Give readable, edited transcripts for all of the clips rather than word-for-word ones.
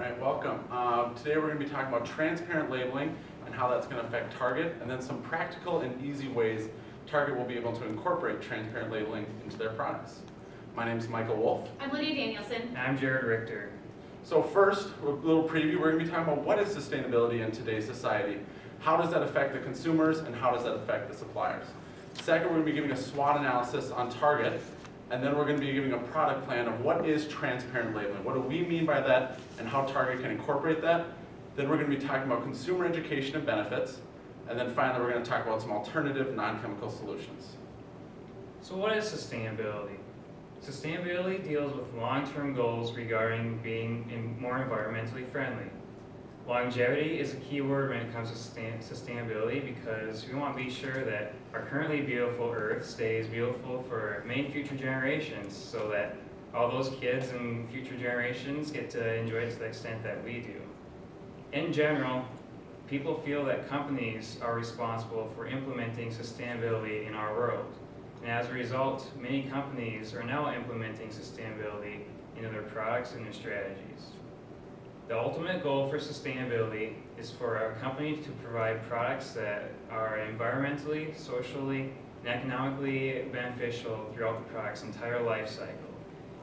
right, welcome. Today we're going to be talking about transparent labeling and how that's going to affect Target, and then some practical and easy ways Target will be able to incorporate transparent labeling into their products. My name is Michael Wolf. I'm Lydia Danielson. And I'm Jared Richter. So first, a little preview, we're going to be talking about what is sustainability in today's society, how does that affect the consumers, and how does that affect the suppliers. Second, we're going to be giving a SWOT analysis on Target, and then we're going to be giving a product plan of what is transparent labeling, what do we mean by that, and how Target can incorporate that. Then we're going to be talking about consumer education and benefits, and then finally we're going to talk about some alternative non-chemical solutions. So what is sustainability? Sustainability deals with long-term goals regarding being more environmentally friendly. Longevity is a key word when it comes to sustainability because we want to be sure that our currently beautiful Earth stays beautiful for many future generations so that all those kids and future generations get to enjoy it to the extent that we do. In general, people feel that companies are responsible for implementing sustainability in our world. And as a result, many companies are now implementing sustainability into their products and their strategies. The ultimate goal for sustainability is for our company to provide products that are environmentally, socially, and economically beneficial throughout the product's entire life cycle.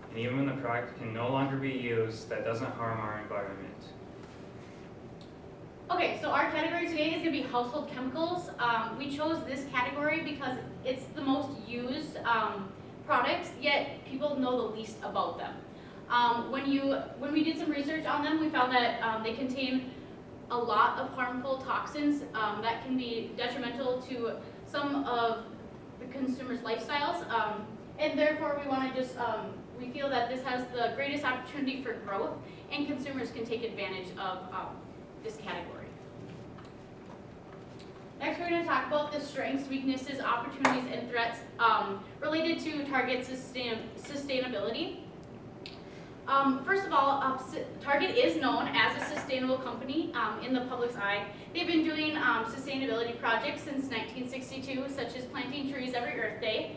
And even when the product can no longer be used, that doesn't harm our environment. Okay, so our category today is going to be household chemicals. We chose this category because it's the most used products, yet people know the least about them. When we did some research on them, we found that they contain a lot of harmful toxins that can be detrimental to some of the consumers' lifestyles, and therefore we want to we feel that this has the greatest opportunity for growth, and consumers can take advantage of this category. Next, we're going to talk about the strengths, weaknesses, opportunities, and threats related to Target's sustainability. First of all, Target is known as a sustainable company in the public's eye. They've been doing sustainability projects since 1962, such as planting trees every Earth Day.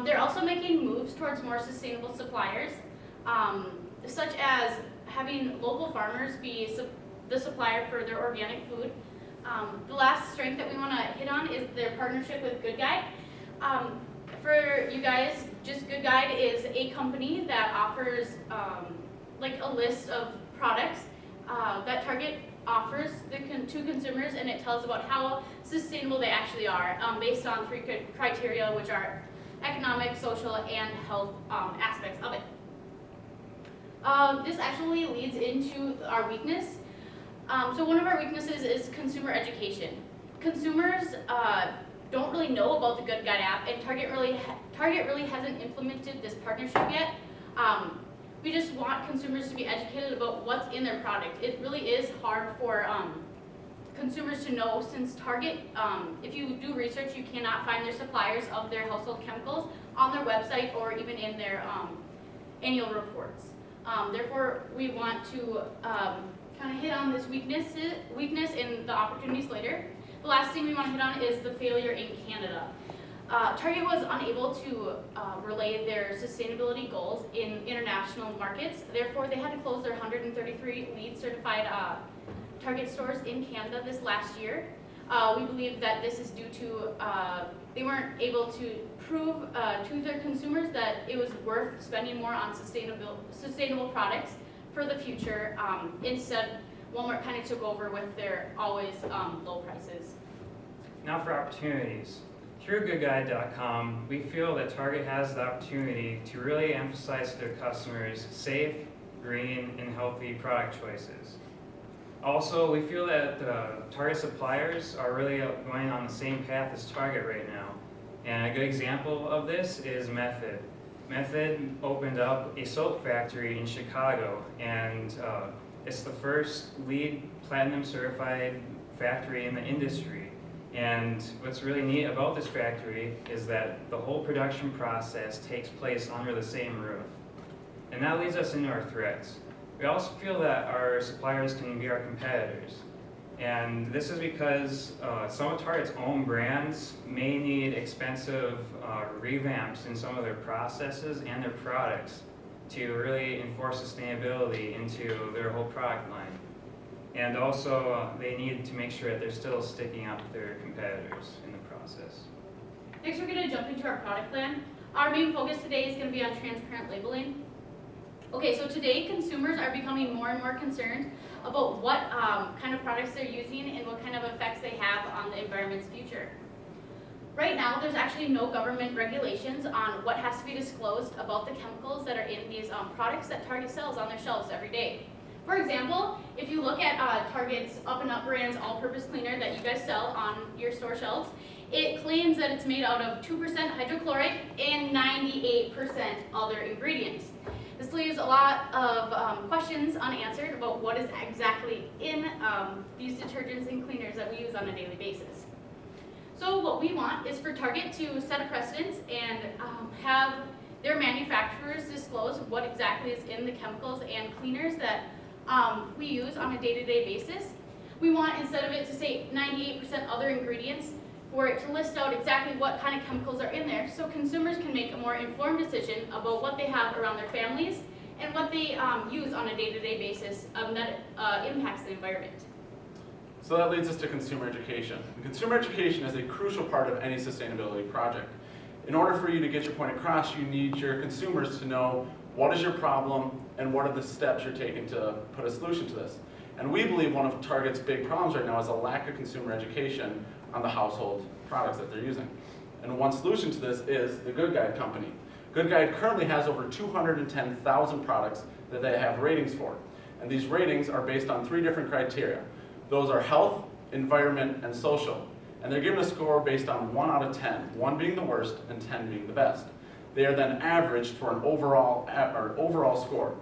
They're also making moves towards more sustainable suppliers, such as having local farmers be the supplier for their organic food. The last strength that we want to hit on is their partnership with Good Guide. For you guys, just Good Guide is a company that offers like a list of products that Target offers to consumers, and it tells about how sustainable they actually are based on 3 criteria, which are economic, social, and health aspects of it. This actually leads into our weakness. So one of our weaknesses is consumer education. Consumers don't really know about the Good Guide app, and Target really hasn't implemented this partnership yet. We just want consumers to be educated about what's in their product. It really is hard for consumers to know, since Target, if you do research, you cannot find their suppliers of their household chemicals on their website or even in their annual reports. Therefore, we want to kind of hit on this weakness and the opportunities later. The last thing we want to hit on is the failure in Canada. Target was unable to relay their sustainability goals in international markets. Therefore, they had to close their 133 LEED certified Target stores in Canada this last year. We believe that this is due to they weren't able to prove to their consumers that it was worth spending more on sustainable products for the future. Instead, Walmart kind of took over with their always low prices. Now for opportunities. Through GoodGuide.com, we feel that Target has the opportunity to really emphasize to their customers safe, green, and healthy product choices. Also, we feel that Target suppliers are really going on the same path as Target right now. And a good example of this is Method. Method opened up a soap factory in Chicago, and it's the first LEED Platinum certified factory in the industry. And what's really neat about this factory is that the whole production process takes place under the same roof. And that leads us into our threats. We also feel that our suppliers can be our competitors. And this is because some of Target's own brands may need expensive revamps in some of their processes and their products. to really enforce sustainability into their whole product line. And also, they need to make sure that they're still sticking out with their competitors in the process. Next, we're going to jump into our product plan. Our main focus today is going to be on transparent labeling. Okay, so today consumers are becoming more and more concerned about what kind of products they're using and what kind of effects they have on the environment's future. Right now, there's actually no government regulations on what has to be disclosed about the chemicals that are in these products that Target sells on their shelves every day. For example, if you look at Target's Up and Up brand's all-purpose cleaner that you guys sell on your store shelves, it claims that it's made out of 2% hydrochloride and 98% other ingredients. This leaves a lot of questions unanswered about what is exactly in these detergents and cleaners that we use on a daily basis. So what we want is for Target to set a precedence and have their manufacturers disclose what exactly is in the chemicals and cleaners that we use on a day-to-day basis. We want, instead of it to say 98% other ingredients, for it to list out exactly what kind of chemicals are in there so consumers can make a more informed decision about what they have around their families and what they use on a day-to-day basis that impacts the environment. So that leads us to consumer education. And consumer education is a crucial part of any sustainability project. In order for you to get your point across, you need your consumers to know what is your problem and what are the steps you're taking to put a solution to this. And we believe one of Target's big problems right now is a lack of consumer education on the household products that they're using. And one solution to this is the Good Guide company. Good Guide currently has over 210,000 products that they have ratings for. And these ratings are based on 3 different criteria. Those are health, environment, and social. And they're given a score based on 1 out of 10, 1 being the worst and 10 being the best. They are then averaged for an overall score.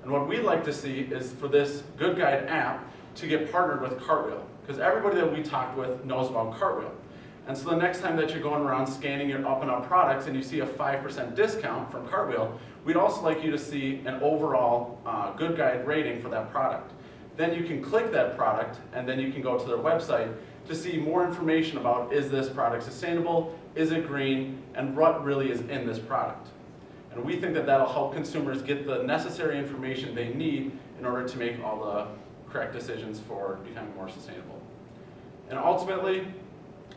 And what we'd like to see is for this Good Guide app to get partnered with Cartwheel, because everybody that we talked with knows about Cartwheel. And so the next time that you're going around scanning your Up and Up products and you see a 5% discount from Cartwheel, we'd also like you to see an overall Good Guide rating for that product. Then you can click that product and then you can go to their website to see more information about, is this product sustainable, is it green, and what really is in this product. And we think that that'll help consumers get the necessary information they need in order to make all the correct decisions for becoming more sustainable. And ultimately,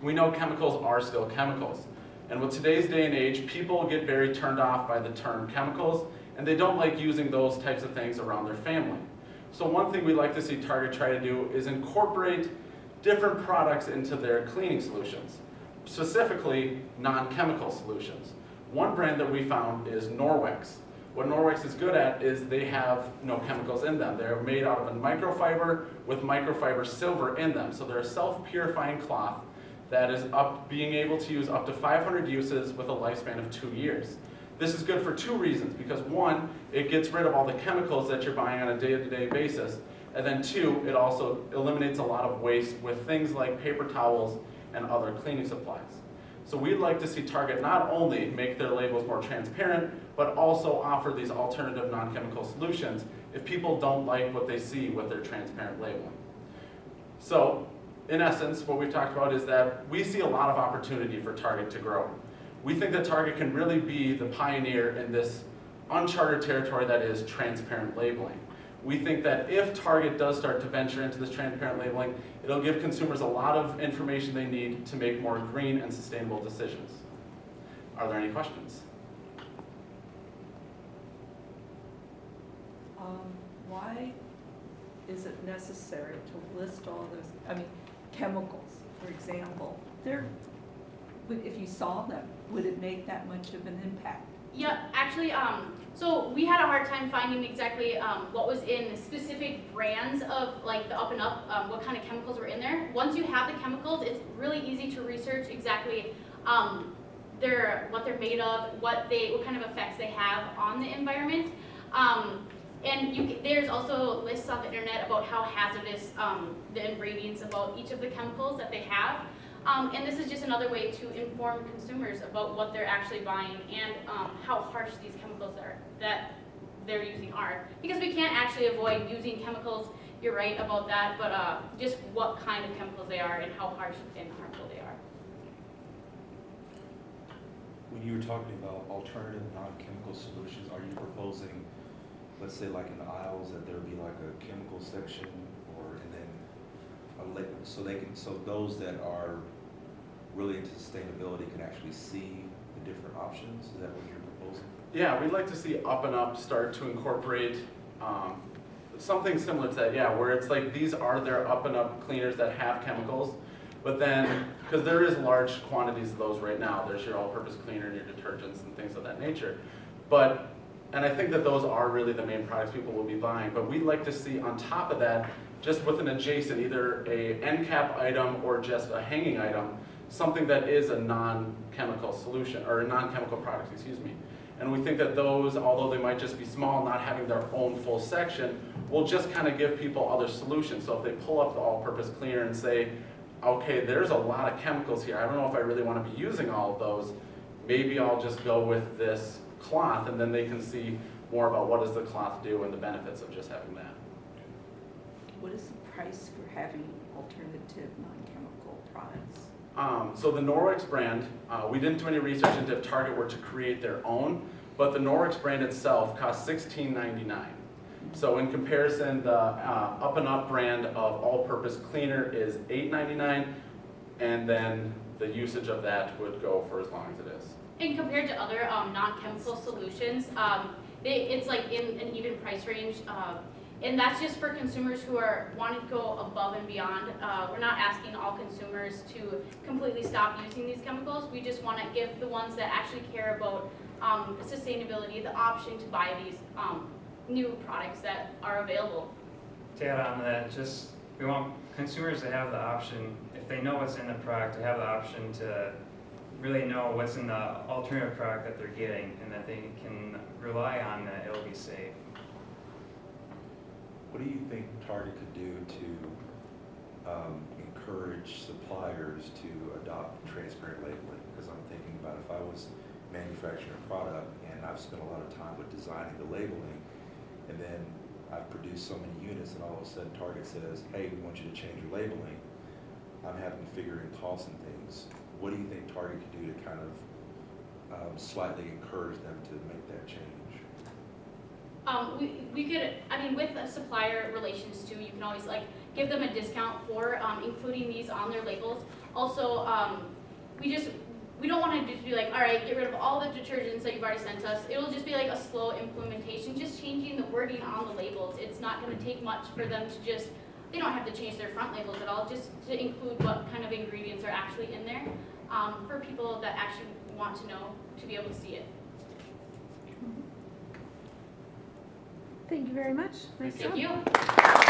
we know chemicals are still chemicals. And with today's day and age, people get very turned off by the term chemicals, and they don't like using those types of things around their family. So one thing we'd like to see Target try to do is incorporate different products into their cleaning solutions, specifically non-chemical solutions. One brand that we found is Norwex. What Norwex is good at is they have no chemicals in them. They're made out of a microfiber with microfiber silver in them. So they're a self-purifying cloth that is being able to use up to 500 uses with a lifespan of 2 years. This is good for 2 reasons, because 1, it gets rid of all the chemicals that you're buying on a day-to-day basis, and then 2, it also eliminates a lot of waste with things like paper towels and other cleaning supplies. So we'd like to see Target not only make their labels more transparent, but also offer these alternative non-chemical solutions if people don't like what they see with their transparent labeling. So, in essence, what we've talked about is that we see a lot of opportunity for Target to grow. We think that Target can really be the pioneer in this uncharted territory that is transparent labeling. We think that if Target does start to venture into this transparent labeling, it'll give consumers a lot of information they need to make more green and sustainable decisions. Are there any questions? Why is it necessary to list all those, chemicals, for example? If you saw them, would it make that much of an impact? Yeah, actually, so we had a hard time finding exactly what was in specific brands of like the Up and Up, what kind of chemicals were in there. Once you have the chemicals, it's really easy to research exactly what they're made of, what kind of effects they have on the environment. And there's also lists on the internet about how hazardous the ingredients about each of the chemicals that they have. And this is just another way to inform consumers about what they're actually buying and how harsh these chemicals that they're using are. Because we can't actually avoid using chemicals, you're right about that, but just what kind of chemicals they are and how harsh and harmful they are. when you were talking about alternative non-chemical solutions, are you proposing, let's say like in the aisles, that there would be like a chemical section or, and then a so those that are really into sustainability can actually see the different options? Is that what you're proposing? Yeah, we'd like to see Up and Up start to incorporate something similar to that, yeah, where it's like these are their Up and Up cleaners that have chemicals, but then, because there is large quantities of those right now, there's your all-purpose cleaner and your detergents and things of that nature. But, and I think that those are really the main products people will be buying, but we'd like to see on top of that, just with an adjacent, either a end cap item or just a hanging item, something that is a non-chemical solution, or a non-chemical product, excuse me. And we think that those, although they might just be small, not having their own full section, will just kind of give people other solutions. So if they pull up the all-purpose cleaner and say, okay, there's a lot of chemicals here, I don't know if I really want to be using all of those, maybe I'll just go with this cloth, and then they can see more about what does the cloth do and the benefits of just having that. What is the price for having alternative non-chemical products? So the Norwex brand, we didn't do any research into if Target were to create their own, but the Norwex brand itself costs $16.99. So in comparison, the Up and Up brand of all-purpose cleaner is $8.99, and then the usage of that would go for as long as it is. And compared to other non-chemical solutions, it's like in an even price range. And that's just for consumers who are wanting to go above and beyond. We're not asking all consumers to completely stop using these chemicals. We just want to give the ones that actually care about sustainability the option to buy these new products that are available. To add on to that, just, we want consumers to have the option, if they know what's in the product, to have the option to really know what's in the alternative product that they're getting, and that they can rely on that it'll be safe. What do you think Target could do to encourage suppliers to adopt transparent labeling? Because I'm thinking about if I was manufacturing a product and I've spent a lot of time with designing the labeling, and then I've produced so many units and all of a sudden Target says, hey, we want you to change your labeling. I'm having to figure in costs and things. What do you think Target could do to kind of slightly encourage them to make that change? We could, I mean, with supplier relations too, you can always like give them a discount for including these on their labels. Also, we don't want to just be like, all right, get rid of all the detergents that you've already sent us. It'll just be like a slow implementation, just changing the wording on the labels. It's not going to take much for them to just, they don't have to change their front labels at all, just to include what kind of ingredients are actually in there for people that actually want to know, to be able to see it. Thank you very much. Nice job. Thank you.